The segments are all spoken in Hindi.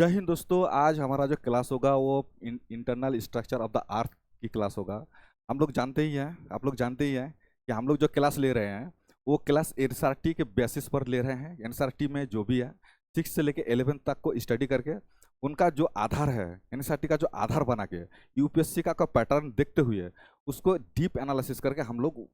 जय हिंद दोस्तों। आज हमारा जो क्लास होगा वो इंटरनल स्ट्रक्चर ऑफ द अर्थ की क्लास होगा। हम लोग जानते ही हैं, आप लोग जानते ही हैं कि हम लोग जो क्लास ले रहे हैं वो क्लास एनसीईआरटी के बेसिस पर ले रहे हैं। एनसीईआरटी में जो भी है 6 से लेके 11 तक को स्टडी करके उनका जो आधार है, एनसीईआरटी का जो आधार बना के यूपीएससी का पैटर्न देखते हुए उसको डीप एनालिसिस करके हम लोग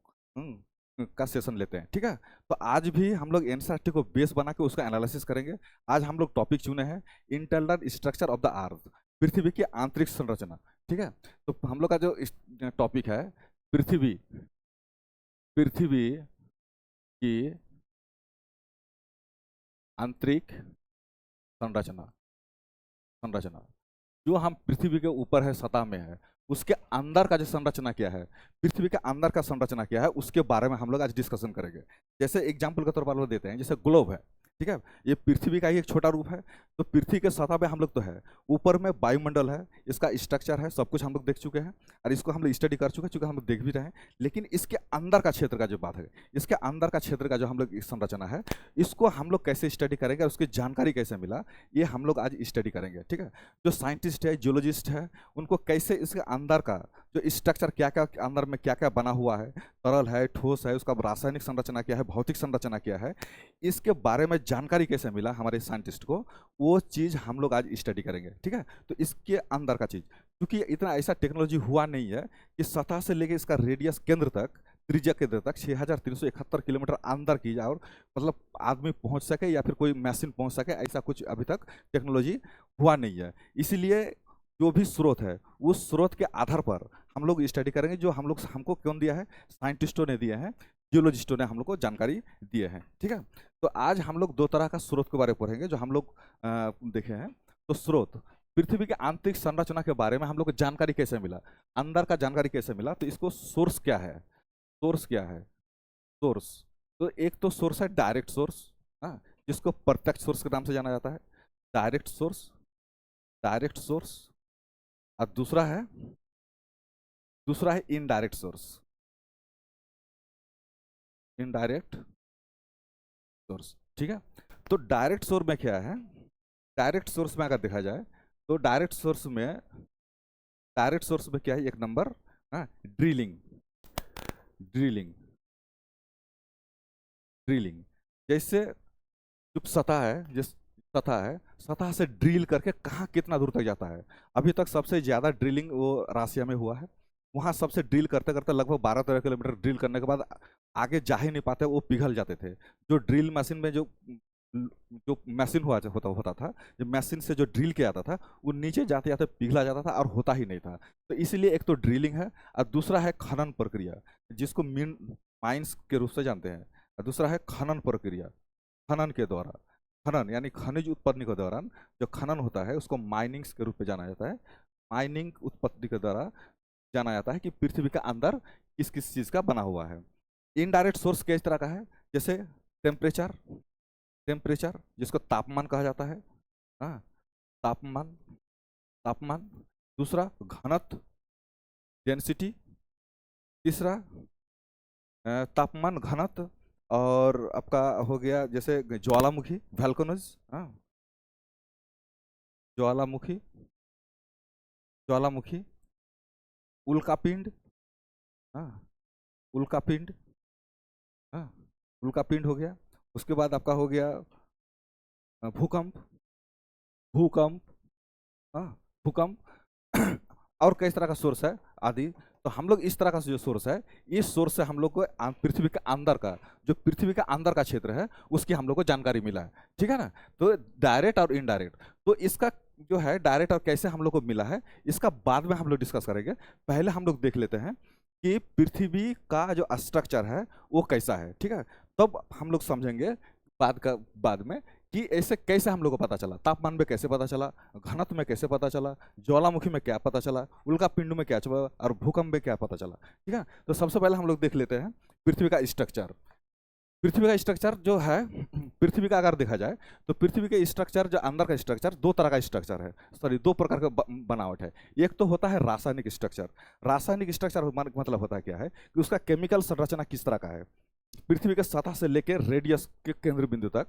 का सेशन लेते हैं। ठीक है, तो आज भी हम लोग एनसीईआरटी को बेस बना के उसका एनालिसिस करेंगे। आज हम लोग टॉपिक चुने हैं internal structure of the earth, पृथ्वी की आंतरिक संरचना। ठीक है, तो हम लोग का जो टॉपिक है पृथ्वी पृथ्वी की आंतरिक संरचना संरचना जो हम पृथ्वी के ऊपर है, सतह में है, उसके अंदर का जो संरचना क्या है, पृथ्वी के अंदर का संरचना क्या है, उसके बारे में हम लोग आज डिस्कशन करेंगे। जैसे एग्जांपल के तौर पर लोग देते हैं, जैसे ग्लोब है। ठीक है, ये पृथ्वी का ही एक छोटा रूप है। तो पृथ्वी के सतह पे हम लोग तो है, ऊपर में वायुमंडल है, इसका स्ट्रक्चर है, सब कुछ हम लोग देख चुके हैं और इसको हम लोग स्टडी कर चुके हैं, चूंकि हम लोग देख भी रहे हैं। लेकिन इसके अंदर का क्षेत्र का जो बात है, इसके अंदर का क्षेत्र का जो हम लोग संरचना है, इसको हम लोग कैसे स्टडी करेंगे, उसकी जानकारी कैसे मिला, ये हम लोग आज स्टडी करेंगे। ठीक है, जो साइंटिस्ट है, जियोलॉजिस्ट है, उनको कैसे इसके अंदर का जो स्ट्रक्चर क्या क्या अंदर में क्या क्या बना हुआ है, तरल है, ठोस है, उसका रासायनिक संरचना क्या है, भौतिक संरचना क्या है, इसके बारे में जानकारी कैसे मिला हमारे साइंटिस्ट को, वो चीज़ हम लोग आज स्टडी करेंगे। ठीक है, तो इसके अंदर का चीज़, क्योंकि इतना ऐसा टेक्नोलॉजी हुआ नहीं है कि सतह से लेके इसका रेडियस केंद्र तक, त्रिज्या केंद्र तक 6371 किलोमीटर अंदर की जाए और मतलब आदमी पहुंच सके या फिर कोई मशीन पहुंच सके, ऐसा कुछ अभी तक टेक्नोलॉजी हुआ नहीं है। इसीलिए जो भी स्रोत है उस स्रोत के आधार पर हम लोग स्टडी करेंगे, जो हमको कौन दिया है, साइंटिस्टों ने दिया है, जियोलॉजिस्टों ने हम लोग को जानकारी दिए हैं। ठीक है, तो आज हम लोग दो तरह का स्रोत के बारे में पढ़ेंगे जो हम लोग देखे हैं। तो स्रोत, पृथ्वी के आंतरिक संरचना के बारे में हम लोग को जानकारी कैसे मिला, अंदर का जानकारी कैसे मिला, तो इसको सोर्स क्या है, सोर्स क्या है, सोर्स। तो एक तो सोर्स है डायरेक्ट सोर्स, हाँ, जिसको प्रत्यक्ष सोर्स के नाम से जाना जाता है, डायरेक्ट सोर्स, डायरेक्ट सोर्स। और दूसरा है इनडायरेक्ट सोर्स, इनडायरेक्ट सोर्स। ठीक है, तो डायरेक्ट सोर्स में क्या है, डायरेक्ट सोर्स में अगर देखा जाए तो डायरेक्ट सोर्स में क्या है, एक नंबर, हाँ, ड्रिलिंग, ड्रिलिंग, ड्रिलिंग। जैसे जो सतह है, जिस सतह है, सतह से ड्रिल करके कहाँ कितना दूर तक जाता है। अभी तक सबसे ज़्यादा ड्रिलिंग वो राशिया में हुआ है। वहाँ सबसे ड्रिल करते करते लगभग 12-13 किलोमीटर ड्रिल करने के बाद आगे जा ही नहीं पाते, वो पिघल जाते थे। जो ड्रिल मशीन में जो जो मशीन होता था, जो मशीन से जो ड्रिल किया जाता था, वो नीचे जाते जाते पिघला जाता था और होता ही नहीं था। तो इसीलिए एक तो ड्रिलिंग है और दूसरा है खनन प्रक्रिया, जिसको माइंस के रूप से जानते हैं। और दूसरा है खनन प्रक्रिया, खनन के द्वारा, खनन यानी खनिज उत्पत्ति के दौरान जो खनन होता है उसको माइनिंग्स के रूप में जाना जाता है। माइनिंग उत्पत्ति के द्वारा जाना जाता है कि पृथ्वी का अंदर किस किस चीज़ का बना हुआ है। इनडायरेक्ट सोर्स किस तरह का है, जैसे टेम्परेचर, टेम्परेचर जिसको तापमान कहा जाता है, हाँ, तापमान, तापमान। दूसरा घनत्व, डेंसिटी। तीसरा तापमान, घनत्व। और आपका हो गया जैसे ज्वालामुखी, वैल्कनोज, हाँ, ज्वालामुखी, ज्वालामुखी, उल्कापिंड, हाँ, उल्कापिंड, हाँ, उल्कापिंड हो गया। उसके बाद आपका हो गया भूकंप, भूकंप, हाँ, भूकंप। और कई तरह का सोर्स है आदि। तो हम लोग इस तरह का जो सोर्स है, इस सोर्स से हम लोग को पृथ्वी के अंदर का, जो पृथ्वी का अंदर का क्षेत्र है, उसकी हम लोग को जानकारी मिला है। ठीक है ना, तो डायरेक्ट और इनडायरेक्ट, तो इसका जो है डायरेक्ट और कैसे हम लोग को मिला है, इसका बाद में हम लोग डिस्कस करेंगे। पहले हम लोग देख लेते हैं कि पृथ्वी का जो स्ट्रक्चर है वो कैसा है। ठीक है, तब हम लोग समझेंगे बाद में कि ऐसे कैसे हम लोग को पता चला, तापमान में कैसे पता चला, घनत्व में कैसे पता चला, ज्वालामुखी में क्या पता चला, उल्का पिंड में क्या चला और भूकंप में क्या पता चला। ठीक है, तो सबसे पहले हम लोग देख लेते हैं पृथ्वी का स्ट्रक्चर। पृथ्वी का स्ट्रक्चर जो है, पृथ्वी का अगर देखा जाए तो पृथ्वी के स्ट्रक्चर, जो अंदर का स्ट्रक्चर, दो तरह का स्ट्रक्चर है, सॉरी दो प्रकार का बनावट है। एक तो होता है रासायनिक स्ट्रक्चर। रासायनिक स्ट्रक्चर मतलब होता है क्या है कि उसका केमिकल संरचना किस तरह का है, पृथ्वी के सतह से लेकर रेडियस के केंद्र बिंदु तक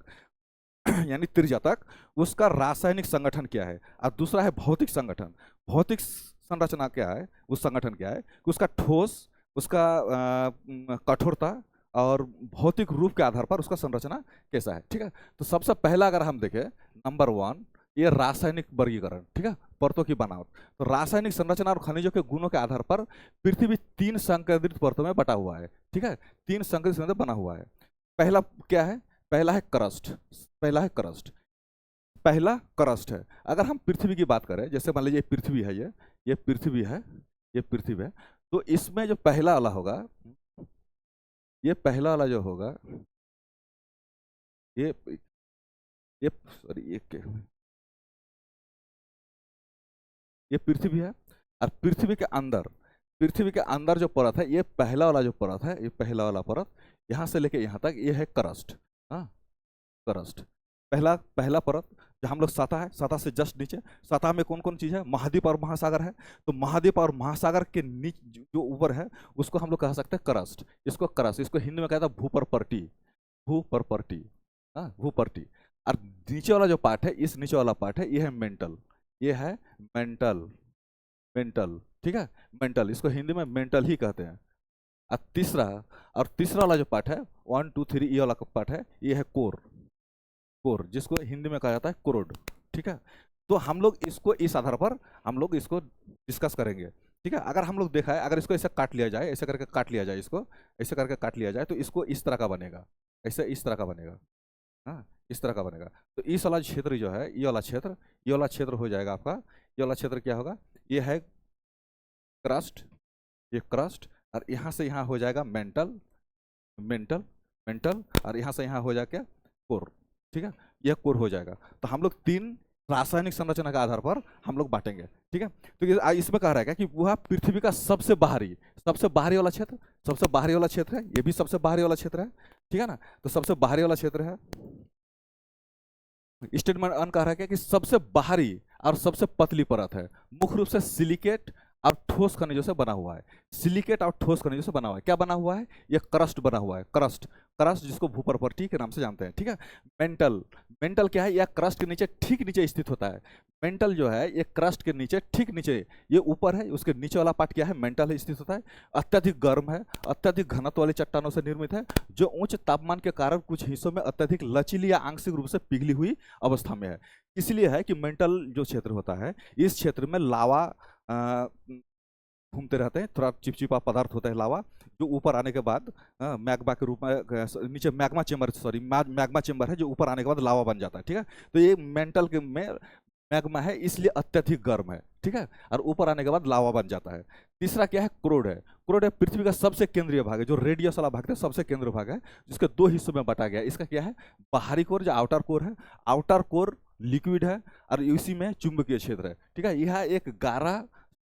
यानी त्रिज्या तक, उसका रासायनिक संगठन क्या है, और दूसरा है भौतिक संगठन। भौतिक संरचना क्या है, उस संगठन क्या है कि उसका ठोस, उसका कठोरता और भौतिक रूप के आधार पर उसका संरचना कैसा है। ठीक है, तो सबसे पहला अगर हम देखें नंबर 1, ये रासायनिक वर्गीकरण। ठीक है, परतों की बनावट। तो रासायनिक संरचना और खनिजों के गुणों के आधार पर पृथ्वी 3 संकेंद्रित परतों में बटा हुआ है। ठीक है, 3 संकेंद्रित बना हुआ है। पहला क्या है, पहला है क्रस्ट, पहला है क्रस्ट, पहला क्रस्ट है। अगर हम पृथ्वी की बात करें, जैसे मान लीजिए पृथ्वी है, ये पृथ्वी है, ये पृथ्वी है, तो इसमें जो पहला वाला होगा, ये पहला वाला जो होगा, ये ये सॉरी ये पृथ्वी है। और पृथ्वी के अंदर जो परत है, ये पहला वाला जो परत है, ये पहला वाला परत, यहाँ से लेके यहाँ तक ये है क्रस्ट। हाँ, क्रस्ट पहला पहला परत। जो हम लोग सतह है, सतह से जस्ट नीचे, सतह में कौन कौन चीज है, महाद्वीप और महासागर है। तो महाद्वीप और महासागर के नीचे जो ऊपर है, उसको हम लोग कह सकते हैं क्रस्ट। इसको क्रस्ट, इसको हिंदी में कहता है भूपरपट्टी, भूपरपट्टी। हाँ, भूपट्टी। और नीचे वाला जो पार्ट है, इस नीचे वाला पार्ट है, ये है मेंटल, ये है मेंटल, मेंटल। ठीक है, मेंटल, इसको हिंदी में मेंटल ही कहते हैं। और तीसरा वाला जो पार्ट है, 1 2 3, ये वाला पार्ट है, ये है कोर, कोर, जिसको हिंदी में कहा जाता है कोरोड। ठीक है, तो हम लोग इसको इस आधार पर हम लोग इसको डिस्कस करेंगे। ठीक है, अगर हम लोग देखा है, अगर इसको ऐसे काट लिया जाए, ऐसे करके काट लिया जाए, इसको ऐसे करके काट लिया जाए, तो इसको इस तरह का बनेगा, ऐसे इस तरह का बनेगा। हाँ, इस तरह का बनेगा। तो इस वाला क्षेत्र जो है, ये वाला क्षेत्र हो जाएगा आपका, ये वाला क्षेत्र क्या होगा, ये है क्रस्ट, ये क्रस्ट। और यहाँ से यहाँ हो जाएगा मेंटल, मेंटल, मेंटल। और यहाँ से यहाँ हो जाएगा कोर। ठीक है, यह कोर हो जाएगा। तो हम लोग 3 रासायनिक संरचना के आधार पर हम लोग बांटेंगे। ठीक है, तो इसमें कह रहा है क्या कि वह पृथ्वी का सबसे बाहरी वाला क्षेत्र, सबसे बाहरी वाला क्षेत्र है, ये भी सबसे बाहरी वाला क्षेत्र है। ठीक है ना, तो सबसे बाहरी वाला क्षेत्र है। स्टेटमेंट अन कह रहा है क्या कि सबसे बाहरी और सबसे पतली परत है, मुख्य रूप से सिलिकेट और ठोस खनिजों से बना हुआ है। सिलिकेट और ठोस खनिजों से बना हुआ है। क्या बना हुआ है, ये क्रस्ट बना हुआ है, क्रस्ट, क्रस्ट जिसको भूपरपट्टी के नाम से जानते हैं। ठीक है, मेंटल, मेंटल क्या है, यह क्रस्ट के नीचे, ठीक नीचे स्थित होता है। मेंटल जो है, ये क्रस्ट के नीचे, ठीक नीचे, ये ऊपर है, उसके नीचे वाला पार्ट क्या है, मेंटल है, स्थित होता है। अत्यधिक गर्म है, अत्यधिक घनत्व वाली चट्टानों से निर्मित है, जो उच्च तापमान के कारण कुछ हिस्सों में अत्यधिक लचीली या आंशिक रूप से पिघली हुई अवस्था में है। इसलिए है कि मेंटल जो क्षेत्र होता है, इस क्षेत्र में लावा घूमते रहते हैं, थोड़ा चिपचिपा पदार्थ होता है लावा, जो ऊपर आने के बाद मैग्मा के रूप में, नीचे magma chamber, sorry magma chamber है, जो ऊपर आने के बाद लावा बन जाता है। ठीक है, तो ये मेंटल के में मैग्मा है, इसलिए अत्यधिक गर्म है। ठीक है, और ऊपर आने के बाद लावा बन जाता है। तीसरा क्या है, क्रोड है। क्रोड है पृथ्वी का सबसे केंद्रीय भाग है, जो रेडियस वाला भाग है, सबसे केंद्रीय भाग है, जिसके 2 हिस्सों में बटा गया है। इसका क्या है, बाहरी कोर, जो आउटर कोर है, आउटर कोर लिक्विड है, और इसी में चुंबकीय क्षेत्र है। ठीक है, यह एक गारा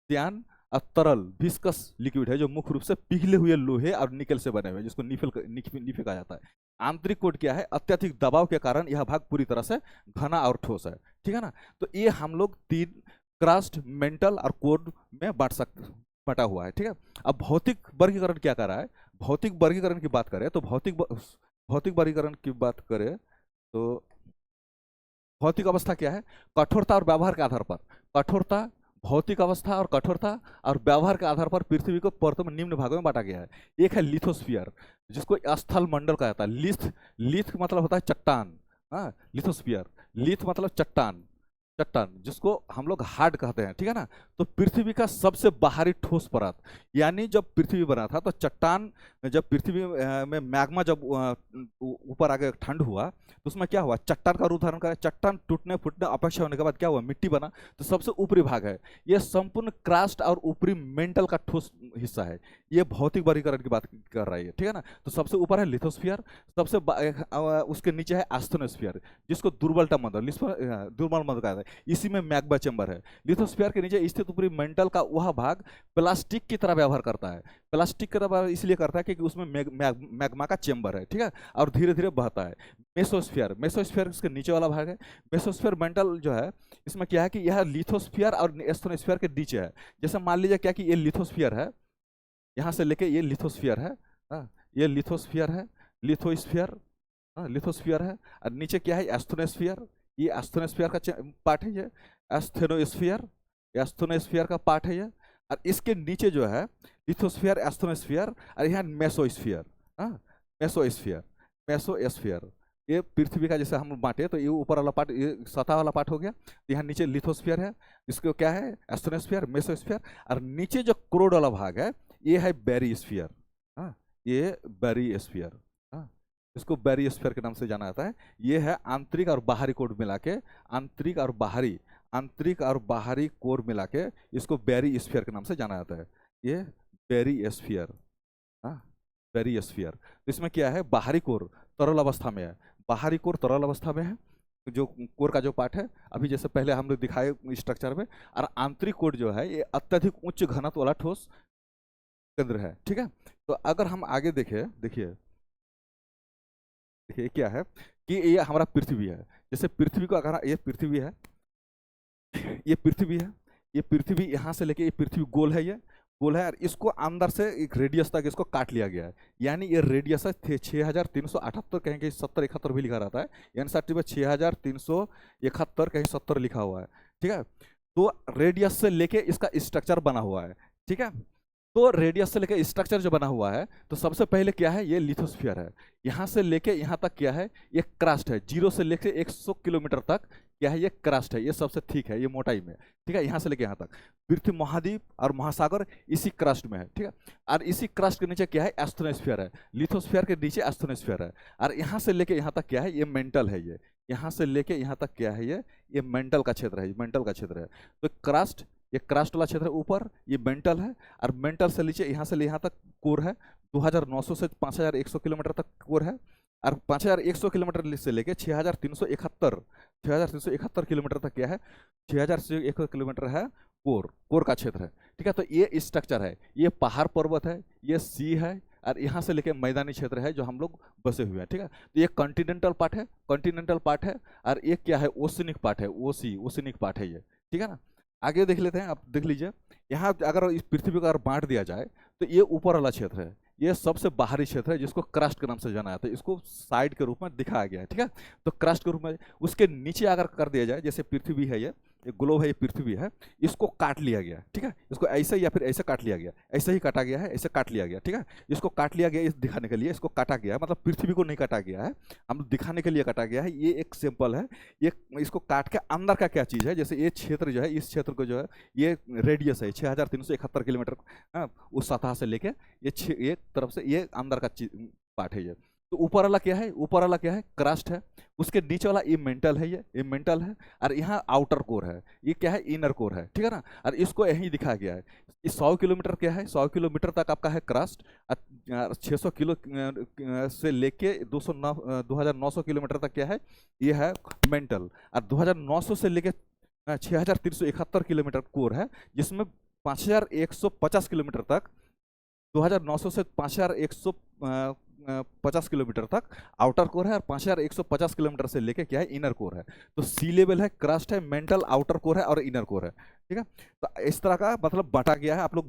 श्यान और तरल विस्कस लिक्विड है, जो मुख्य रूप से पिघले हुए लोहे और निकल से बने हुए, जिसको निफे कहा जाता है। आंतरिक कोड क्या है, अत्यधिक दबाव के कारण यह भाग पूरी तरह से घना और ठोस है। ठीक है ना, तो ये हम लोग 3 क्रस्ट, मेंटल और कोड में बटा हुआ है। ठीक है, अब भौतिक वर्गीकरण क्या कर रहा है, भौतिक वर्गीकरण की बात करें तो भौतिक वर्गीकरण की बात करें तो भौतिक अवस्था क्या है, कठोरता और व्यवहार के आधार पर, कठोरता, भौतिक अवस्था और कठोरता और व्यवहार के आधार पर पृथ्वी को परतों में निम्न भागों में बांटा गया है। एक है लिथोस्फीयर, जिसको स्थल मंडल कहा जाता है। लिथ मतलब होता है चट्टान। हाँ, लिथोस्फीयर, लिथ मतलब चट्टान, चट्टान जिसको हम लोग हार्ड कहते हैं। ठीक है ना, तो पृथ्वी का सबसे बाहरी ठोस परत, यानी जब पृथ्वी बना था तो चट्टान, जब पृथ्वी में मैग्मा जब ऊपर आगे ठंड हुआ, तो उसमें क्या हुआ, चट्टान का रूप धारण करा, चट्टान टूटने फूटने अपेक्षा होने के बाद क्या हुआ, मिट्टी बना। तो सबसे ऊपरी भाग है, यह संपूर्ण क्रस्ट और ऊपरी मेंटल का ठोस हिस्सा है। ये भौतिक वर्गीकरण की बात कर रही है। ठीक है ना, तो सबसे ऊपर है लिथोस्फीयर, सबसे उसके नीचे है एस्थेनोस्फीयर, जिसको दुर्बल मंद कहते हैं। इसी में मैग्मा चेंबर है। लिथोस्फीयर के नीचे स्थित ऊपरी मेंटल का वह भाग प्लास्टिक की तरह व्यवहार करता है। प्लास्टिक की तरह इसलिए करता है क्योंकि उसमें मैग्मा का चेंबर है। ठीक है, और धीरे धीरे बहता है। मेसोस्फीयर, मेसोस्फीयर इसके नीचे वाला भाग है। मेसोस्फीयर मेंटल जो है, इसमें क्या है कि यह लिथोस्फीयर और एस्थेनोस्फीयर के नीचे है। जैसे मान लीजिए क्या कि ये लिथोस्फीयर है, यहाँ से लेके ये लिथोस्फीयर है, ये लिथोस्फीयर है, लिथोस्फीयर, लिथोस्फीयर है। और नीचे क्या है, एस्थोनोस्फीयर, ये एस्थोनोस्फीयर का पार्ट है, ये एस्थेनोस्फीयर, एस्थोनोस्फीयर का पार्ट है ये। और इसके नीचे जो है लिथोस्फीयर, एस्थोनोस्फीयर, और यहाँ मेसोस्फीयर, हाँ मेसोस्फीयर, मेसोस्फीयर। ये पृथ्वी का जैसे हम बांटे तो ये ऊपर वाला पार्ट, ये सतह वाला पार्ट हो गया। तो यहाँ नीचे लिथोस्फीयर है, इसको क्या है, एस्थोनोस्फीयर, मेसोस्फीयर। और नीचे जो क्रोड वाला भाग है ये है बेरीस्फीयर, हाँ ये बेरीस्फीयर, हाँ इसको बेरीस्फीयर के नाम से जाना जाता है। ये है आंतरिक और बाहरी कोर मिला के, आंतरिक और बाहरी, आंतरिक और बाहरी कोर मिला के इसको बेरीस्फीयर के नाम से जाना जाता है। ये बेरीस्फीयर, हाँ बेरीस्फीयर। तो इसमें क्या है, बाहरी कोर तरल अवस्था में है, बाहरी कोर तरल अवस्था में है, जो कोर का जो पार्ट है अभी जैसे पहले हम लोग दिखाए स्ट्रक्चर में। और आंतरिक कोर जो है ये अत्यधिक उच्च घनत्व वाला ठोस केंद्र है, ठीक है। तो अगर हम आगे देखें, देखिए देखिए क्या है कि ये हमारा पृथ्वी है। जैसे पृथ्वी को अगर, ये पृथ्वी है, ये पृथ्वी है, ये पृथ्वी यहाँ से लेके ये पृथ्वी गोल है, ये गोल है। और इसको अंदर से एक रेडियस तक इसको काट लिया गया है, यानी ये रेडियस है 6378, कहीं कहीं 70 71 भी लिखा रहता है, एनसीईआरटी में 6371 कहीं 70 लिखा हुआ है, ठीक है। तो रेडियस से लेके इसका स्ट्रक्चर बना हुआ है, ठीक है। तो रेडियस से लेके स्ट्रक्चर जो बना हुआ है, तो सबसे पहले क्या है, ये लिथोस्फीयर है। यहाँ से लेके यहाँ तक क्या है, ये क्रस्ट है, 0 से लेके 100 किलोमीटर तक क्या है, ये क्रस्ट है, ये सबसे ठीक है, ये मोटाई में, ठीक है। यहाँ से लेके यहाँ तक पृथ्वी महाद्वीप और महासागर इसी क्रस्ट में है, ठीक है। और इसी क्रस्ट के नीचे क्या है, एस्थोनोस्फीयर है, लिथोस्फीयर के नीचे एस्थोनोस्फीयर है। और यहाँ से लेके यहाँ तक क्या है, ये मेंटल है, ये यहाँ से लेके यहाँ तक क्या है, ये मेंटल का क्षेत्र है, मेंटल का क्षेत्र है। तो क्रस्ट, ये क्रस्ट वाला क्षेत्र ऊपर, ये मेंटल है। और मेंटल से नीचे यहाँ से यहाँ तक कोर है, 2900 से 5100 किलोमीटर तक कोर है। और 5100 किलोमीटर से लेके 6371 किलोमीटर तक क्या है, 6301 किलोमीटर है कोर, कोर का क्षेत्र है, ठीक है। तो ये स्ट्रक्चर है, ये पहाड़ पर्वत है, ये सी है, और यहाँ से लेके मैदानी क्षेत्र है जो हम लोग बसे हुए हैं, ठीक है। तो ये कॉन्टिनेंटल पार्ट है, कॉन्टिनेंटल पार्ट है। और ये क्या है, ओशनिक पार्ट है, ओशनिक पार्ट है ये, ठीक है ना। आगे देख लेते हैं, आप देख लीजिए, यहाँ अगर इस पृथ्वी को अगर बांट दिया जाए तो ये ऊपर वाला क्षेत्र है, ये सबसे बाहरी क्षेत्र है जिसको क्रस्ट के नाम से जाना जाता है, इसको साइड के रूप में दिखाया गया है, ठीक है। तो क्रस्ट के रूप में उसके नीचे अगर कर दिया जाए, जैसे पृथ्वी है, ये ग्लोब है, ये पृथ्वी है, इसको काट लिया गया, ठीक है। इसको ऐसे या फिर ऐसे काट लिया गया, ऐसे ही काटा गया है, ऐसे काट लिया गया, ठीक है। इसको काट लिया गया इस दिखाने के लिए, इसको काटा गया है, मतलब पृथ्वी को नहीं काटा गया है, हम दिखाने के लिए काटा गया है। ये एक सिंपल है, ये इसको काट के अंदर का क्या चीज़ है, जैसे ये क्षेत्र जो है, इस क्षेत्र को जो है, ये रेडियस है 6371 किलोमीटर, हाँ उस सतह से लेके ये एक तरफ से ये अंदर का पार्ट है ये। तो ऊपर वाला क्या है, ऊपर वाला क्या है, क्रस्ट है। उसके नीचे वाला ये मेंटल है, ये मेंटल है। और यहाँ आउटर कोर है, ये क्या है, इनर कोर है, ठीक है ना। और इसको यहीं दिखाया गया है। ये 100 किलोमीटर क्या है, 100 किलोमीटर तक आपका है क्रस्ट। 600 किलो से लेके 2900 किलोमीटर तक क्या है, ये है मेंटल। और 2900 से लेके 6371 किलोमीटर कोर है, जिसमें 5150 किलोमीटर तक, 2900 से 5150 किलोमीटर तक आउटर कोर है। और 5150 किलोमीटर से लेके क्या है, इनर कोर है। तो सी लेवल है, क्रस्ट है, मेंटल, आउटर कोर है और इनर कोर है, ठीक है। तो इस तरह का मतलब बांटा गया है, आप लोग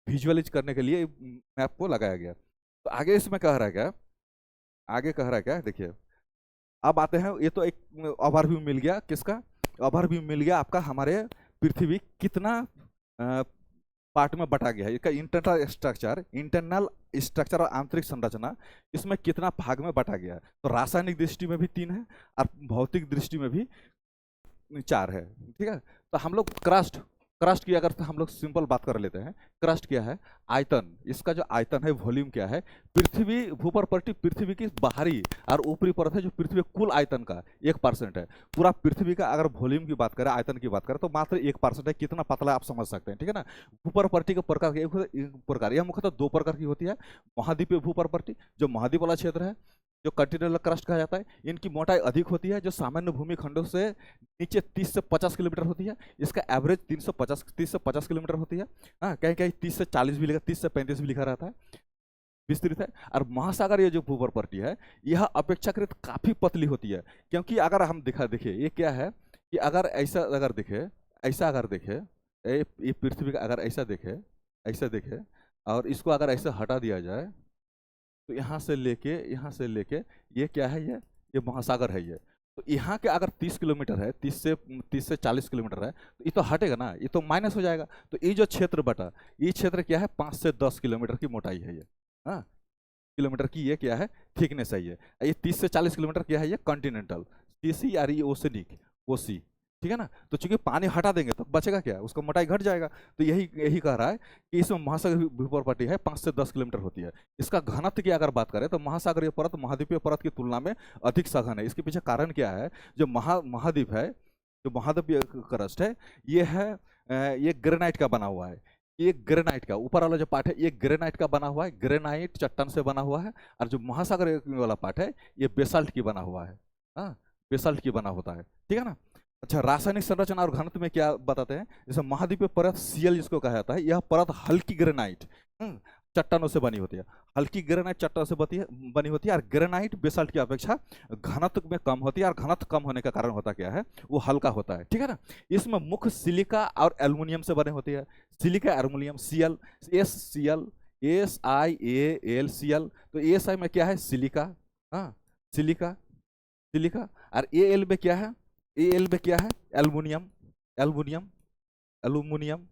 विजुअलाइज करने के लिए मैप को लगाया गया। तो आगे इसमें कह रहा है क्या, आगे कह रहा है क्या, देखिए अब आते हैं। ये तो एक ओवरव्यू मिल गया, किसका ओवरव्यू मिल गया, आपका हमारे पृथ्वी कितना पार्ट में बटा गया है, इसका इंटरनल स्ट्रक्चर और आंतरिक संरचना, इसमें कितना भाग में बटा गया है। तो रासायनिक दृष्टि में भी 3 है और भौतिक दृष्टि में भी 4 है, ठीक है। तो हम लोग क्रस्ट की अगर हम लोग सिंपल बात कर लेते हैं, क्रस्ट क्या है, आयतन, इसका जो आयतन है, वॉल्यूम क्या है, पृथ्वी भूपर पृथ्वी की बाहरी और ऊपरी परत है जो पृथ्वी कुल आयतन का 1% है। पूरा पृथ्वी का अगर वॉल्यूम की बात करें, आयतन की बात करें, तो मात्र 1% है। कितना पतला आप समझ सकते हैं, ठीक है ना। भूपर के प्रकार के एक प्रकार, यह मुख्यतः 2 प्रकार की होती है। महाद्वीपीय भूपर, जो महाद्वीप वाला क्षेत्र है, जो कंटिनेंटल क्रस्ट कहा जाता है, इनकी मोटाई अधिक होती है, जो सामान्य भूमि खंडों से नीचे 30 से 50 किलोमीटर होती है। इसका एवरेज 30 से 50 किलोमीटर होती है, हाँ कहीं कहीं 30 से 40 भी लिखा, 30 से 35 भी लिखा रहता है, विस्तृत है। और महासागर ये जो भूपर्पट्टी है, यह अपेक्षाकृत काफी पतली होती है, क्योंकि अगर हम देखिए ये क्या है कि अगर ऐसा अगर देखे ये पृथ्वी का अगर ऐसा देखे और इसको अगर ऐसा हटा दिया जाए, तो यहाँ से लेके ये क्या है, ये महासागर है ये। तो यहाँ के अगर 30 किलोमीटर है, 30 से 40 किलोमीटर है, तो ये तो हटेगा ना, ये तो माइनस हो जाएगा। तो ये जो क्षेत्र बटा, ये क्षेत्र क्या है, 5 से 10 किलोमीटर की मोटाई है ये। हाँ, किलोमीटर की ये क्या है, थिकनेस है ये 30 से 40 किलोमीटर क्या है, ये कॉन्टिनेंटल, सीसी यार ये ओसेनिक, ओसी, ठीक है ना। तो चूंकि पानी हटा देंगे तो बचेगा क्या, उसका मोटाई घट जाएगा। तो यही यही कह रहा है कि इसमें महासागर भूप्रपाटी है 5 से 10 किलोमीटर होती है। इसका घनत्व की अगर बात करें तो महासागरीय परत महाद्वीपीय परत की तुलना में अधिक सघन है। इसके पीछे कारण क्या है, जो महाद्वीप है, जो महाद्वीपीय क्रस्ट है, ये है ये ग्रेनाइट का बना हुआ है। ये ग्रेनाइट का ऊपर वाला जो पार्ट है ये ग्रेनाइट का बना हुआ है, ग्रेनाइट चट्टान से बना हुआ है। और जो महासागर वाला पार्ट है ये बेसाल्ट की बना हुआ है। हाँ, बेसाल्ट की बना होता है, ठीक है ना। अच्छा, रासायनिक संरचना और घनत्व में क्या बताते हैं, जैसे महाद्वीपीय परत सीएल जिसको कहा जाता है, यह परत हल्की ग्रेनाइट चट्टानों से बनी होती है। हल्की ग्रेनाइट चट्टानों से बनी होती है और ग्रेनाइट बेसाल्ट की अपेक्षा घनत्व में कम होती है। और घनत्व कम होने का कारण होता क्या है, वो हल्का होता है, ठीक है ना। इसमें मुख्य सिलिका और एल्युमिनियम से बने होती है। Silica aluminium CL, SiAlCl। तो एस आई में क्या है, सिलिका, हाँ सिलिका, सिलिका। और एल में क्या है, एल में क्या है, एल्युमिनियम, एल्युमिनियम, एल्युमिनियम,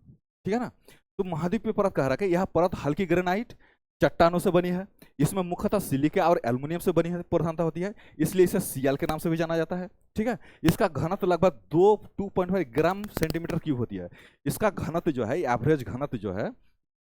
ठीक है ना। तो महाद्वीपीय परत कह रहा है यह परत हल्की ग्रेनाइट चट्टानों से बनी है। इसमें मुख्यतः सिलिका और एल्युमिनियम से बनी है प्रधानता होती है, इसलिए इसे सीएल के नाम से भी जाना जाता है, ठीक है। इसका घनत्व लगभग 2.5 ग्राम सेंटीमीटर क्यूब होती है। इसका घनत्व जो है, एवरेज घनत्व जो है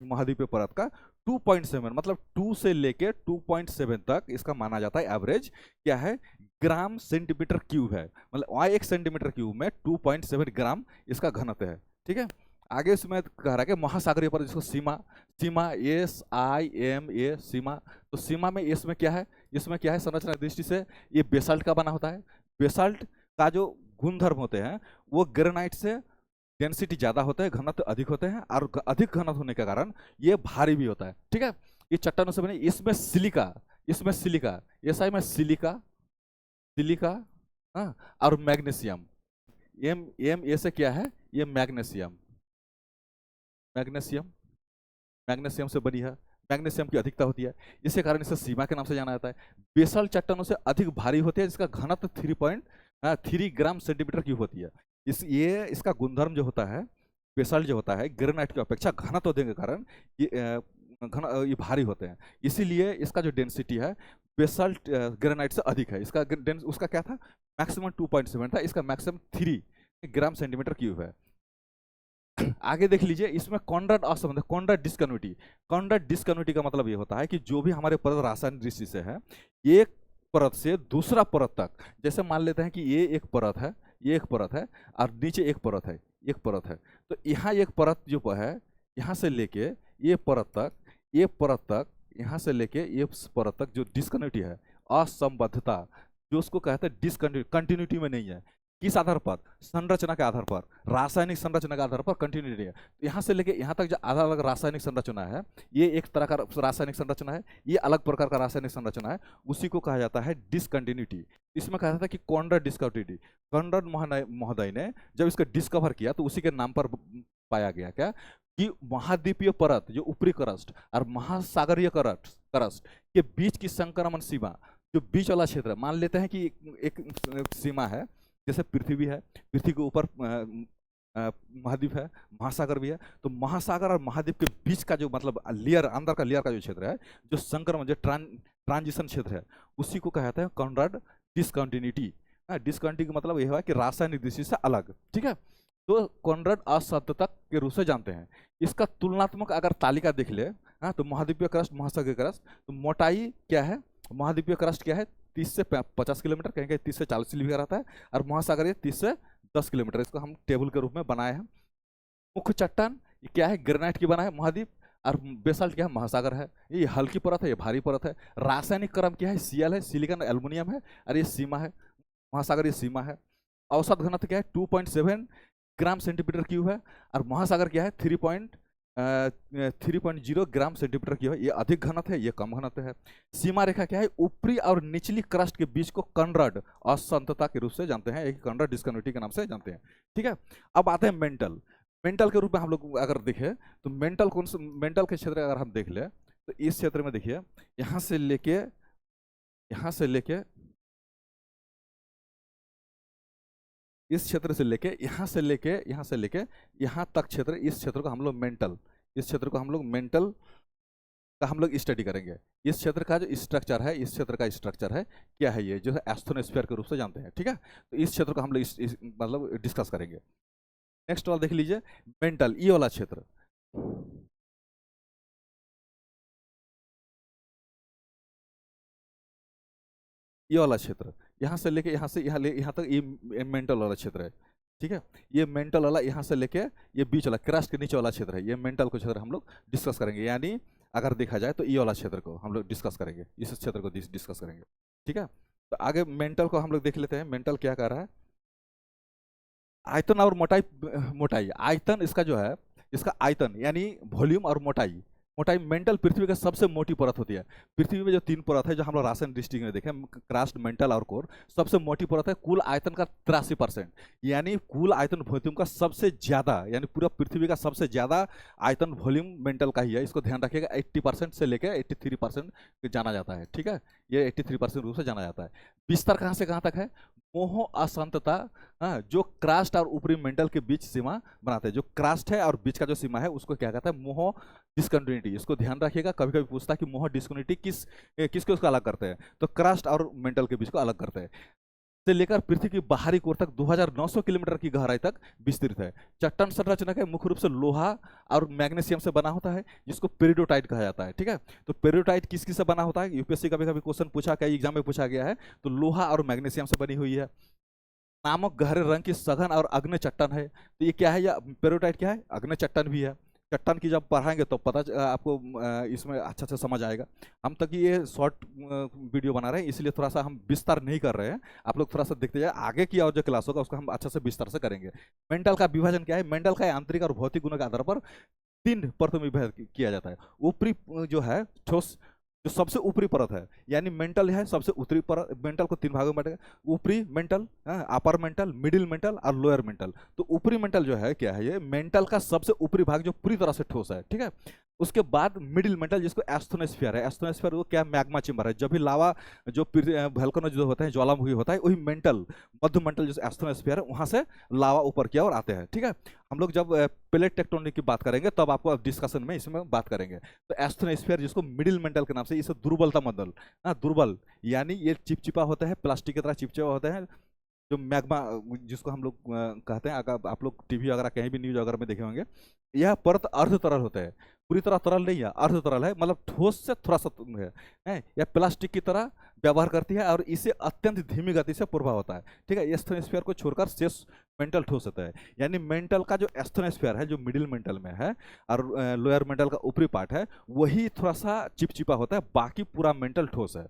महाद्वीपीय परत का 2.7, मतलब 2 से लेके 2.7 तक इसका माना जाता है एवरेज क्या है, ग्राम सेंटीमीटर क्यूब है। मतलब 1 सेंटीमीटर क्यूब में 2.7 ग्राम इसका घनत्व है, ठीक है। आगे इसमें कह रहा है कि महासागरीय परत, जिसको सीमा, सीमा SIMA, सीमा। तो सीमा में इसमें क्या है, इसमें क्या है, संरचना दृष्टि से ये बेसाल्ट का बना होता है। बेसाल्ट का जो गुणधर्म होते हैं वो ग्रेनाइट से डेंसिटी ज्यादा होता है, घनत्व अधिक होते हैं, और अधिक घनत्व होने के कारण ये भारी भी होता है, ठीक है। ये चट्टानों से बने। इसमें सिलिका, इसमें सिलिका, SI में सिलिका, सिलिका, हाँ, और मैग्नीशियम, MA से क्या है, ये मैग्नीशियम, मैग्नीशियम, मैग्नीशियम से बनी है। मैग्नीशियम की अधिकता होती है, इसी कारण इसे सीमा के नाम से जाना जाता है। बेसाल्ट चट्टानों से अधिक भारी होती है, जिसका घनत्व 3.3 ग्राम सेंटीमीटर क्यूब होती है। ये इसका गुणधर्म जो होता है, बेसाल्ट जो होता है ग्रेनाइट की अपेक्षा घनत्व देने के कारण ये भारी होते हैं। इसीलिए इसका जो डेंसिटी है बेसाल्ट ग्रेनाइट से अधिक है। इसका उसका क्या था, मैक्सिमम 2.7 था, इसका मैक्सिमम 3 ग्राम सेंटीमीटर क्यूब है। आगे देख लीजिए, इसमें कॉन्ड्राड असंबंध, कॉन्ड्राड डिस्कन्टिन्यूटी। कॉन्ड्राड डिस्कन्टिन्यूटी का मतलब ये होता है कि जो भी हमारे परत रासायनिक दृष्टि से है, एक परत से दूसरा परत तक, जैसे मान लेते हैं कि ये एक परत है, ये एक परत है, और नीचे एक परत है, एक परत है। तो यहाँ एक परत जो है, यहाँ से लेके ये परत तक, ये परत तक, यहाँ से लेके ये परत तक जो डिस्कन्टिन्यूटी है, असंबद्धता, जो उसको कहते हैं डिसकंटिन्यूटी, कंटिन्यूटी में नहीं है। किस आधार पर, संरचना के आधार पर, रासायनिक संरचना के आधार पर कंटिन्यूटी है। तो यहाँ से लेके यहाँ तक जो अलग अलग रासायनिक संरचना है, ये एक तरह का रासायनिक संरचना है, ये अलग प्रकार का रासायनिक संरचना है, उसी को कहा जाता है डिसकंटिन्यूटी। इसमें कहा जाता है कि कॉन्ड्राड डिस्कन्टिन्यूटी। कॉन्ड्राड महोदय ने जब इसको डिस्कवर किया तो उसी के नाम पर पाया गया क्या, कि महाद्वीपीय परत जो ऊपरी क्रस्ट और महासागरीय क्रस्ट के बीच की संक्रमण सीमा, जो बीच वाला क्षेत्र, मान लेते हैं कि एक सीमा है, जैसे पृथ्वी है, पृथ्वी के ऊपर महाद्वीप है, महासागर भी है। तो महासागर और महाद्वीप के बीच का जो मतलब लेयर, अंदर का लेयर का जो क्षेत्र है, जो संक्रमण, जो ट्रांजिशन क्षेत्र है, उसी को कहा जाता है कॉन्ड्राड डिसकंटिन्यूटी। डिसकंटिन्यूटी का मतलब यह है कि रासायनिक दृष्टि से अलग, ठीक है। तो कॉन्ड्राड असंबद्धता के रूप से जानते हैं। इसका तुलनात्मक अगर तालिका देख ले, तो महाद्वीपीय क्रस्ट, महासागरीय क्रस्ट, तो मोटाई क्या है, महाद्वीपीय क्रस्ट क्या है, 30 से 50 किलोमीटर, कहीं कहीं 30 से 40 किलोमीटर रहता है, और महासागरीय 30 से 10 किलोमीटर। इसको हम टेबल के रूप में बनाए हैं। मुख्य चट्टान ये क्या है, ग्रेनाइट की बना है महाद्वीप, और बेसाल्ट क्या है, महासागर है। ये हल्की परत है, ये भारी परत है। रासायनिक क्रम क्या है, सीएल है, सिलिकॉन एल्युमिनियम है, और ये सीमा है, महासागर ये सीमा है। औसत घनत्व क्या है, 2.7 ग्राम सेंटीमीटर क्यूब है, और महासागर क्या है 3.0 ग्राम सेंटीमीटर क्यूब है। ये अधिक घनत्व है, ये कम घनत्व है। सीमा रेखा क्या है, ऊपरी और निचली क्रस्ट के बीच को कॉन्ड्राड असंतता के रूप से जानते हैं, एक कॉन्ड्राड डिस्कन्टिन्यूटी के नाम से जानते हैं, ठीक है। अब आते हैं मेंटल। मेंटल के रूप में हम लोग अगर देखें तो मेंटल कौन से, मेंटल के क्षेत्र अगर हम देख ले तो इस क्षेत्र में देखिए, यहाँ से लेके यहाँ से लेके इस क्षेत्र से लेके यहाँ से लेके यहाँ तक क्षेत्र, इस क्षेत्र को हम लोग मेंटल, इस क्षेत्र को हम लोग मेंटल का हम लोग स्टडी करेंगे। इस क्षेत्र का जो स्ट्रक्चर है, इस क्षेत्र का स्ट्रक्चर है क्या है, ये जो है एस्थोनोस्फीयर के रूप से जानते हैं, ठीक है। तो इस क्षेत्र को हम लोग मतलब डिस्कस करेंगे। नेक्स्ट वाला देख लीजिए, मेंटल, ये वाला क्षेत्र, ये वाला क्षेत्र, यहाँ से लेके यहाँ से यहाँ तक ये मेंटल वाला क्षेत्र है, ठीक है। ये मेंटल वाला यहाँ से लेके ये बीच वाला क्रस्ट के नीचे वाला क्षेत्र है, ये मेंटल को क्षेत्र हम लोग डिस्कस करेंगे। यानी अगर देखा जाए तो ये वाला क्षेत्र को हम लोग डिस्कस करेंगे, इस क्षेत्र को डिस्कस करेंगे, ठीक है। तो आगे मेंटल को हम लोग देख लेते हैं, मेंटल क्या कर रहा है। आयतन और मोटाई, मोटाई आयतन इसका जो है, इसका आयतन यानी वॉल्यूम और मोटाई, मोटाई मेंटल पृथ्वी की सबसे मोटी परत होती है। पृथ्वी में जो 3 परत है जो हम लोग राशन डिस्ट्रिक्ट में देखे, क्रस्ट, मेंटल और कोर, सबसे मोटी परत है। कुल आयतन का 83%, यानी कुल आयतन वॉल्यूम का सबसे ज्यादा, यानी पूरा पृथ्वी का सबसे ज्यादा आयतन वॉल्यूम मेंटल का ही है। इसको ध्यान रखिएगा, 80% से लेकर 83% जाना जाता है, ठीक है। ये 83% रूप से जाना जाता है। विस्तार कहाँ से कहाँ तक है, मोह असंतता, जो क्रास्ट और ऊपरी मेंटल के बीच सीमा बनाते हैं। जो क्रास्ट है और बीच का जो सीमा है उसको क्या कहता है, मोह डिस्कंटिन्यूटी। इसको ध्यान रखिएगा, कभी कभी पूछता है कि मोह डिस्कंटिन्यूटी किसको उसको अलग करते हैं, तो क्रास्ट और मेंटल के बीच को अलग करते हैं। से लेकर पृथ्वी की बाहरी कोर तक 2900 किलोमीटर की गहराई तक विस्तृत है। चट्टान संरचना के मुख्य रूप से लोहा और मैग्नीशियम से बना होता है, जिसको पेरिडोटाइट कहा जाता है, ठीक है। तो पेरिडोटाइट किस किस से बना होता है, यूपीएससी कभी कभी क्वेश्चन पूछा, कई एग्जाम में पूछा गया है। तो लोहा और मैग्नीशियम से बनी हुई है। नामक गहरे रंग की सघन और अग्नि चट्टान है। तो ये क्या है, या पेरिडोटाइट क्या है, अग्नि चट्टान भी है। चट्टान की जब पढ़ाएंगे तो पता आपको इसमें अच्छा से समझ आएगा। हम तक ये शॉर्ट वीडियो बना रहे हैं, इसलिए थोड़ा सा हम विस्तार नहीं कर रहे हैं। आप लोग थोड़ा सा देखते जाए, आगे की और जो क्लास होगा उसको हम अच्छा से विस्तार से करेंगे। मेंटल का विभाजन क्या है, मेंटल का आंतरिक और भौतिक गुणों के आधार पर 3 परतों में विभाजित किया जाता है। ऊपरी जो है ठोस, जो सबसे ऊपरी परत है, यानी मेंटल है सबसे ऊपरी परत। मेंटल को 3 भागों में बांटेगा, ऊपरी mental, upper mantle, middle mental और लोअर मेंटल। तो ऊपरी मेंटल जो है क्या है, ये मेंटल का सबसे ऊपरी भाग जो पूरी तरह से ठोस है, ठीक है। उसके बाद मिडिल मेंटल, जिसको एस्थोनोस्फीयर है। एस्थोनोस्फीयर वो क्या, मैग्मा चेंबर है। जब भी लावा जो वोल्केनो जो होते हैं, ज्वालामुखी होता है, वही मेंटल, मध्य मेंटल जो एस्थोनोस्फीयर है, वहां से लावा ऊपर की ओर आते हैं, ठीक है। हम लोग जब प्लेट टेक्टोनिक की बात करेंगे तब आपको डिस्कशन में इसमें बात करेंगे। तो एस्थोनोस्फीयर जिसको मिडिल मेंटल के नाम से, इसे दुर्बलता मंडल, दुर्बल यानी ये चिपचिपा होता है, प्लास्टिक की तरह चिपचिपा होते हैं। जो मैग्मा जिसको हम लोग कहते हैं, अगर आप लोग टीवी वगैरह कहीं भी न्यूज वगैरह में देखे होंगे, यह परत अर्ध तरल होता है, पूरी तरह तरल नहीं है, अर्ध तरल है, मतलब ठोस से थोड़ा सा है। यह प्लास्टिक की तरह व्यवहार करती है और इसे अत्यंत धीमी गति से प्रभाव होता है, ठीक है। एस्थोनोस्फीयर को छोड़कर शेष मेंटल ठोस होता है। यानी मेंटल का जो एस्थोनोस्फीयर है, जो मिडिल मेंटल में है, और लोअर मेंटल का ऊपरी पार्ट है, वही थोड़ा सा चिपचिपा होता है, बाकी पूरा मेंटल ठोस है।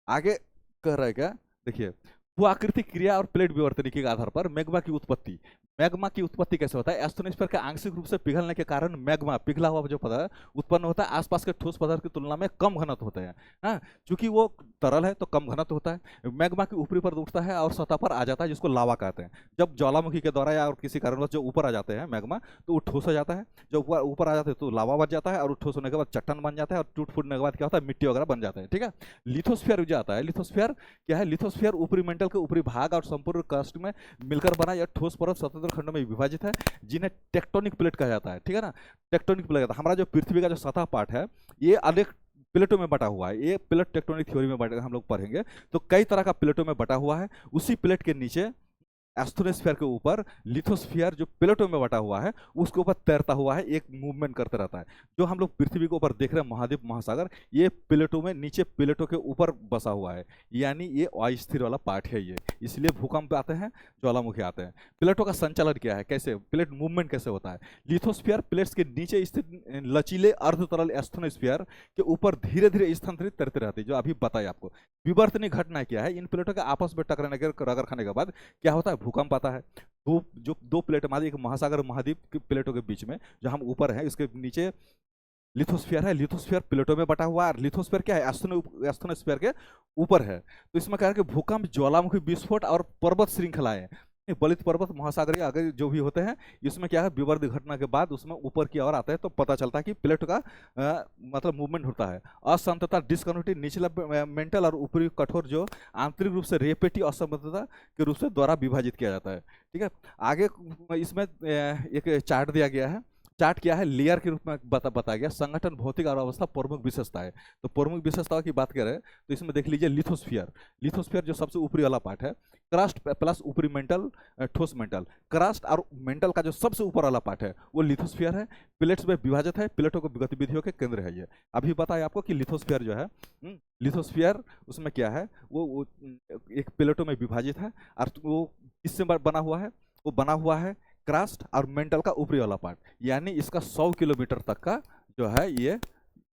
आगे कह रहा है क्या, देखिए, भूआकृतिक क्रिया और प्लेट विवर्तनिकी के आधार पर मैग्मा की उत्पत्ति। मैग्मा की उत्पत्ति कैसे होता है, एस्थोनोस्फीयर के आंशिक रूप से पिघलने के कारण मैग्मा, पिघला हुआ जो पदार्थ उत्पन्न होता है, आसपास के ठोस पदार्थ की तुलना में कम घनत्व होते हैं। हाँ, चूंकि वो तरल है तो कम घनत्व होता है। मैग्मा की ऊपरी पर उठता है और सतह पर आ जाता है, जिसको लावा कहते हैं। जब ज्वालामुखी के द्वारा या और किसी कारणवश जो ऊपर आ जाते हैं मैग्मा, तो वो ठोस हो जाता है। जब ऊपर आ जाते हैं तो लावा बन जाता है, और ठोस होने के बाद चट्टान बन जाता है, और टूट फूटने के बाद क्या होता है, मिट्टी वगैरह बन जाता है, ठीक है। लिथोस्फीयर जो आता है, लिथोस्फीयर क्या है, लिथोस्फीयर ऊपरी मेंटल के ऊपरी भाग और संपूर्ण क्रस्ट में मिलकर बना यह ठोस परत स्वतंत्र खंडों में विभाजित है, जिन्हें टेक्टोनिक प्लेट कहा जाता है, ठीक है ना। टेक्टोनिक प्लेट, हमारा जो पृथ्वी का जो सतह पार्ट है, ये अनेक प्लेटों में बटा हुआ है। ये प्लेट टेक्टोनिक थ्योरी में हम लोग पढ़ेंगे, तो कई तरह का प्लेटों में बटा हुआ है। उसी प्लेट के नीचे एस्थोनोस्फीयर के ऊपर लिथोस्फीयर जो प्लेटों में बटा हुआ है, उसके ऊपर तैरता हुआ है, एक मूवमेंट करते रहता है। जो हम लोग पृथ्वी के ऊपर देख रहे हैं, महाद्वीप, महासागर, ये प्लेटों में, नीचे प्लेटों के ऊपर बसा हुआ है, यानी ये अस्थिर वाला पार्ट है ये। इसलिए भूकंप आते हैं, ज्वालामुखी आते हैं। प्लेटों का संचालन क्या है, कैसे प्लेट मूवमेंट कैसे होता है। लिथोस्फीयर प्लेट्स के नीचे स्थित लचीले अर्धतरल एस्थोनोस्फीयर के ऊपर धीरे धीरे स्थानांतरित करते रहते हैं, जो अभी बताया आपको। विवर्तनीय घटना क्या है, इन प्लेटों के आपस में टकराने के, रगड़ खाने के बाद क्या होता है, भूकंप आता है। दो प्लेट हमारी, एक महासागर महाद्वीप की प्लेटों के बीच में, जो हम ऊपर है, इसके नीचे लिथोस्फीयर है। लिथोस्फीयर प्लेटों में बटा हुआ है। लिथोस्फीयर क्या है, एस्थोनोस्फीयर के ऊपर है। तो इसमें क्या है कि भूकंप, ज्वालामुखी विस्फोट और पर्वत श्रृंखलाएं नहीं, बलित पर्वत महासागरीय अगर जो भी होते हैं, इसमें क्या है, विवर्त घटना के बाद उसमें ऊपर की ओर आता है तो पता चलता है कि प्लेट का मतलब मूवमेंट होता है। असंतता डिसकन्टिन्यूटी निचला मेंटल और ऊपरी कठोर जो आंतरिक रूप से रेपेटिव असंतता के रूप से द्वारा विभाजित किया जाता है। ठीक है, आगे इसमें एक चार्ट दिया गया है। चार्ट क्या है, लेयर के रूप में बताया गया। संगठन, भौतिक और अवस्था, प्रमुख विशेषता है। तो प्रमुख विशेषताओं की बात करें तो इसमें देख लीजिए लिथोस्फीयर। लिथोस्फीयर जो सबसे ऊपरी वाला पार्ट है, क्रस्ट प्लस ऊपरी मेंटल, ठोस मेंटल। क्रस्ट और मेंटल का जो सबसे ऊपर वाला पार्ट है वो लिथोस्फीयर है। प्लेट्स में विभाजित है, प्लेटों को गतिविधियों के केंद्र है ये। अभी बताया आपको कि लिथोस्फीयर जो है, लिथोस्फीयर उसमें क्या है, वो एक प्लेटों में विभाजित है। और वो किससे बना हुआ है, वो बना हुआ है क्रस्ट और मेंटल का ऊपरी वाला पार्ट, यानी इसका 100 किलोमीटर तक का जो है ये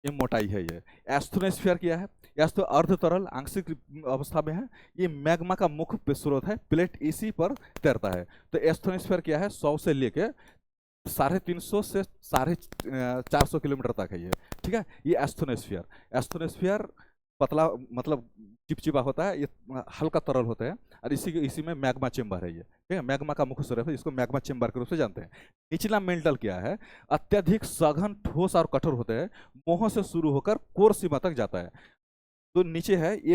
मोटाई है। ये एस्थोस्फीयर क्या है, एस्थो अर्ध तरल आंशिक अवस्था में है। ये मैग्मा का मुख्य स्रोत है, प्लेट इसी पर तैरता है। तो एस्थोस्फीयर क्या है, 100 से लेके 350 से 450 किलोमीटर तक है ये। ठीक है, ये एस्थोस्फीयर। एस्थोस्फीयर पतला मतलब चिपचिपा होता है, ये हल्का तरल होता है। और इसी में मैग्मा चेम्बर है ये। ठीक है, मैग्मा का मुख्य स्रोत है, इसको मैग्मा चेम्बर के रूप से जानते हैं। निचला मेंटल क्या है, अत्यधिक सघन, ठोस और कठोर होते हैं। मोह से शुरू होकर कोर सीमा तक जाता है। तो नीचे है ये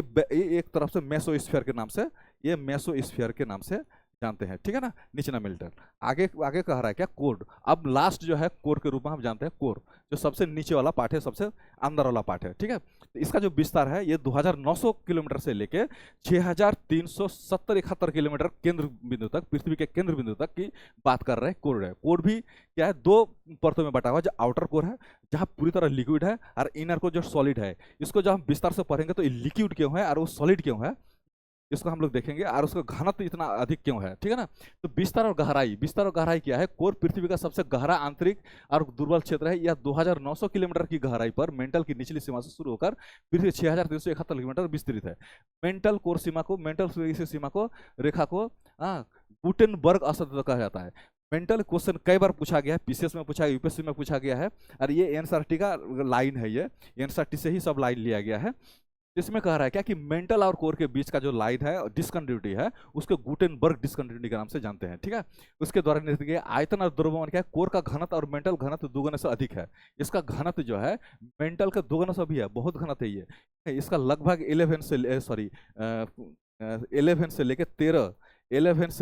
एक तरफ से मेसोस्फीयर के नाम से, ये मेसोस्फीयर के नाम से जानते हैं। ठीक है ना, निचला मेंटल। आगे आगे कह रहा है क्या, कोर। अब लास्ट जो है कोर के रूप में हम जानते हैं कोर, जो सबसे नीचे वाला पार्ट है, सबसे अंदर वाला पार्ट है। ठीक है, तो इसका जो विस्तार है ये 2900 किलोमीटर से लेके 6370-71 किलोमीटर केंद्र बिंदु तक, पृथ्वी के केंद्र बिंदु तक की बात कर रहे हैं। कोर है, कोर भी क्या है, 2 परतों में बटा हुआ है। जो आउटर कोर है जहाँ पूरी तरह लिक्विड है, और इनर कोर जो सॉलिड है। इसको जब हम विस्तार से पढ़ेंगे तो ये लिक्विड क्यों है और वो सॉलिड क्यों है, इसको हम लोग देखेंगे। और उसका घनत्व इतना अधिक क्यों है। ठीक है ना, तो विस्तार और गहराई। विस्तार और गहराई क्या है, कोर पृथ्वी का सबसे गहरा आंतरिक और दुर्बल क्षेत्र है। यह 2900 किलोमीटर की गहराई पर मेंटल की निचली सीमा से शुरू होकर पृथ्वी 6371 किलोमीटर विस्तृत है। मेंटल कोर सीमा को, मेंटल सीमा को, रेखा को गुटेनबर्ग असंतुलन कहा जाता है। मेंटल क्वेश्चन कई बार पूछा गया है, पीसीएस में पूछा गया, यूपीएससी में पूछा गया है। और ये एनसीईआरटी का लाइन है, ये एनसीईआरटी से ही सब लाइन लिया गया है। इसमें कह रहा है क्या कि मेंटल और कोर के बीच का जो लाइन है, डिसकंटिन्यूटी है, उसको गुटेनबर्ग डिसकंटिन्यूटी के नाम से जानते हैं। ठीक है, उसके द्वारा निर्धारित किया आयतन और द्रव्यमान क्या है, कोर का घनत्व और मेंटल घनत्व 2 गुना से अधिक है। इसका घनत्व जो है मेंटल का 2 गुना से भी है, बहुत घनत्व है ये। इसका लगभग 11 से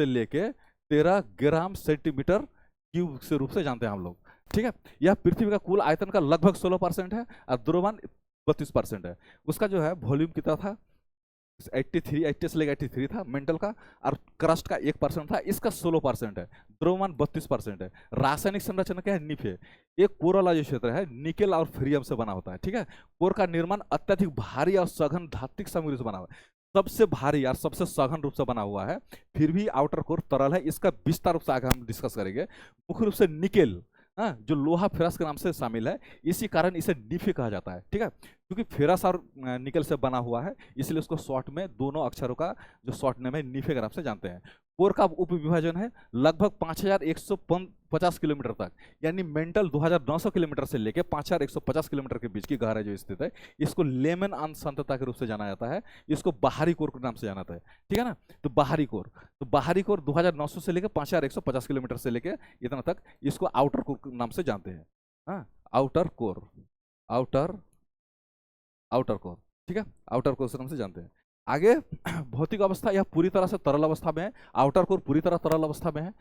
लेके 13 ग्राम सेंटीमीटर क्यूब से रूप से जानते हैं हम लोग। ठीक है, यह पृथ्वी का कुल आयतन का लगभग 16% है और द्रव्यमान 32% है। उसका जो है वॉल्यूम कितना था, 80 से लेकर 83 था मेंटल का, और क्रस्ट का 1% था, इसका 16% है। द्रव्यमान 32% है। रासायनिक संरचना क्या है, निफे। एक कोर वाला जो क्षेत्र है निकेल और फ्रियम से बना होता है। ठीक है, कोर का निर्माण अत्यधिक भारी और सघन धात्विक सामग्री से बना हुआ है, सबसे भारी और सबसे सघन रूप से बना हुआ है। फिर भी आउटर कोर तरल है। इसका विस्तार रूप से आगे हम डिस्कस करेंगे। मुख्य रूप से निकेल, जो लोहा फेरस के नाम से शामिल है, इसी कारण इसे निफे कहा जाता है। ठीक है, क्योंकि फेरस और निकल से बना हुआ है, इसलिए उसको शॉर्ट में दोनों अक्षरों का जो शॉर्ट नेम है निफे के नाम से जानते हैं। कोर का उप विभाजन है लगभग 5150 किलोमीटर तक, यानी मेंटल 2900 किलोमीटर से लेकर 5150 किलोमीटर के बीच की गहराई जो स्थित है, इसको लेमन अंतता के रूप से जाना जाता है। इसको बाहरी कोर के नाम से जाना जाता है। ठीक है ना, तो बाहरी कोर 2900 से लेकर 5150 किलोमीटर से लेकर इतना तक, इसको आउटर कोर के नाम से जानते हैं। Outer core, outer core. ठीक है, आउटर कोर से नाम से जानते हैं। आगे भौतिक अवस्था, यह पूरी तरह से तरल अवस्था में है। आउटर कोर पूरी तरह तरल अवस्था में है,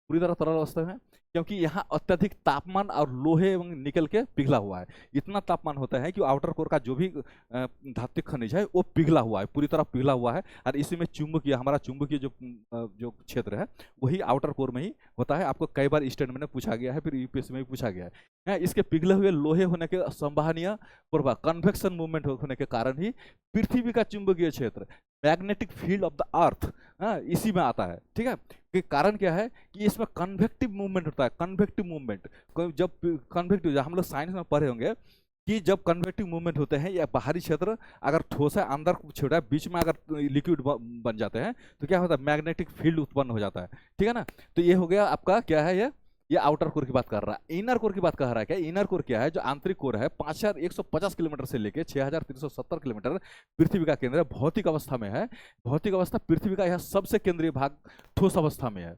पूरी तरह तरल अवस्था में है, क्योंकि यहाँ अत्यधिक तापमान और लोहे एवं निकल के पिघला हुआ है। इतना तापमान होता है कि आउटर कोर का जो भी धात्विक खनिज है वो पिघला हुआ है, पूरी तरह पिघला हुआ है। और इसी में चुंबकीय, हमारा चुंबकीय जो क्षेत्र है वही आउटर कोर में ही होता है। आपको कई बार स्टेटमेंट में पूछा गया है, फिर यूपीएससी में भी पूछा गया है। इसके पिघले हुए लोहे होने के संवहनीय प्रभाव, कन्वेक्शन मूवमेंट होने के कारण ही पृथ्वी का चुंबकीय क्षेत्र, मैग्नेटिक फील्ड ऑफ द अर्थ, इसी में आता है। ठीक है, कि कारण क्या है कि इसमें कन्वेक्टिव मूवमेंट होता है। कन्वेक्टिव मूवमेंट, जब कन्वेक्टिव, हम लोग साइंस में पढ़े होंगे कि जब कन्वेक्टिव मूवमेंट होते हैं, या बाहरी क्षेत्र अगर ठोस है, अंदर छोटा है, बीच में अगर लिक्विड बन जाते हैं, तो क्या होता है, मैग्नेटिक फील्ड उत्पन्न हो जाता है। ठीक है ना, तो ये हो गया आपका क्या है, ये ये आउटर कोर की बात कर रहा है। इनर कोर की बात कर रहा है क्या? इनर कोर क्या है? जो आंतरिक कोर है 5150 किलोमीटर से लेके 6370 किलोमीटर पृथ्वी का केंद्र भौतिक अवस्था में है। भौतिक अवस्था पृथ्वी का यह सबसे केंद्रीय भाग ठोस अवस्था में है।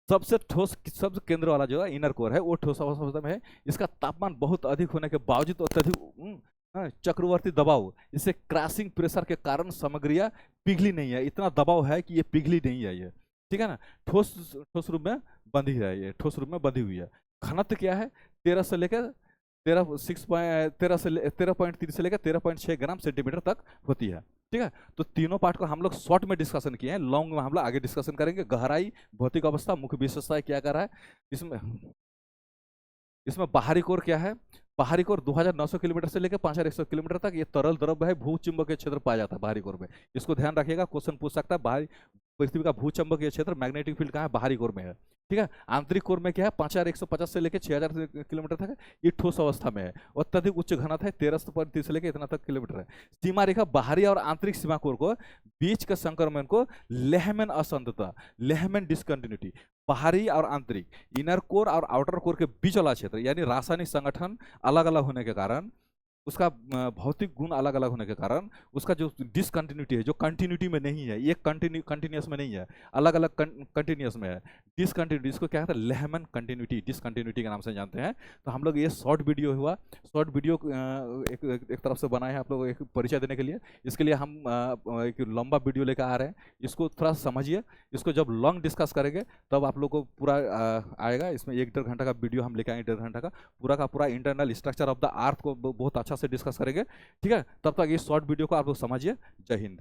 सबसे ठोस, सबसे केंद्र वाला जो है इनर कोर है वो ठोस अवस्था में है। इसका तापमान बहुत अधिक होने के बावजूद अत्यधिक चक्रवर्ती दबाव, इसे क्रैशिंग प्रेशर के कारण सामग्रियां पिघली नहीं है। इतना दबाव है कि ये पिघली नहीं है ये, ठीक है ना। ठोस ठोस रूप में बंधी है, ये ठोस रूप में बंधी हुई है। घनत्व क्या है? 13 से लेकर 13.3 से लेकर 13.6 ग्राम सेंटीमीटर तक होती है, ठीक है। तो तीनों पार्ट को हम लोग शॉर्ट में डिस्कशन किए हैं, लॉन्ग में हम लोग आगे डिस्कशन करेंगे। गहराई, भौतिक अवस्था, मुख्य विशेषताएं क्या कर रहा है इसमें। इसमें बाहरी कोर क्या है? बाहरी कोर 2900 किलोमीटर से लेकर 5100 किलोमीटर तक ये तरल द्रव्य है, भूचुंबकीय क्षेत्र पाया जाता है बाहरी कोर में। इसको ध्यान रखिएगा, क्वेश्चन पूछ सकता है। बाहरी पृथ्वी का भूचुंबकीय क्षेत्र, मैग्नेटिक फील्ड कहाँ है? बाहरी कोर में है, ठीक है। आंतरिक कोर में क्या है? 5150 से लेकर 6000 किलोमीटर तक है, ये ठोस अवस्था में है। अत्यधिक उच्च घनत्व है, 1330 से लेकर इतना तक किलोमीटर है। सीमा रेखा बाहरी और आंतरिक सीमा कोर को बीच के संक्रमण को लेहमैन असंतुलता, लेहमैन डिसकंटिन्यूटी, बाहरी और आंतरिक, इनर कोर और आउटर कोर के बीच वाला क्षेत्र, यानी रासायनिक संगठन अलग अलग होने के कारण, उसका भौतिक गुण अलग अलग होने के कारण उसका जो डिसकंटिन्यूटी है, जो कंटिन्यूटी में नहीं है, ये कंटिन्यूस में नहीं है, अलग अलग कंटिन्यूस में है। डिसकंटिन्यूटी, इसको क्या कहता है? लेहमैन कंटिन्यूटी, डिसकंटिन्यूटी के नाम से जानते हैं। तो हम लोग ये शॉर्ट वीडियो हुआ, शॉर्ट वीडियो एक तरफ से बनाए हैं आप लोग एक परिचय देने के लिए। इसके लिए हम एक लंबा वीडियो लेकर आ रहे हैं, इसको थोड़ा समझिए। इसको जब लॉन्ग डिस्कस करेंगे तब आप लोग को पूरा आएगा। इसमें 1-1.5 घंटा का वीडियो हम लेकर आएंगे, 1.5 घंटा का पूरा इंटरनल स्ट्रक्चर ऑफ द अर्थ को बहुत अच्छा से डिस्कस करेंगे, ठीक है। तब तक ये शॉर्ट वीडियो को आप लोग समझिए। जय हिंद।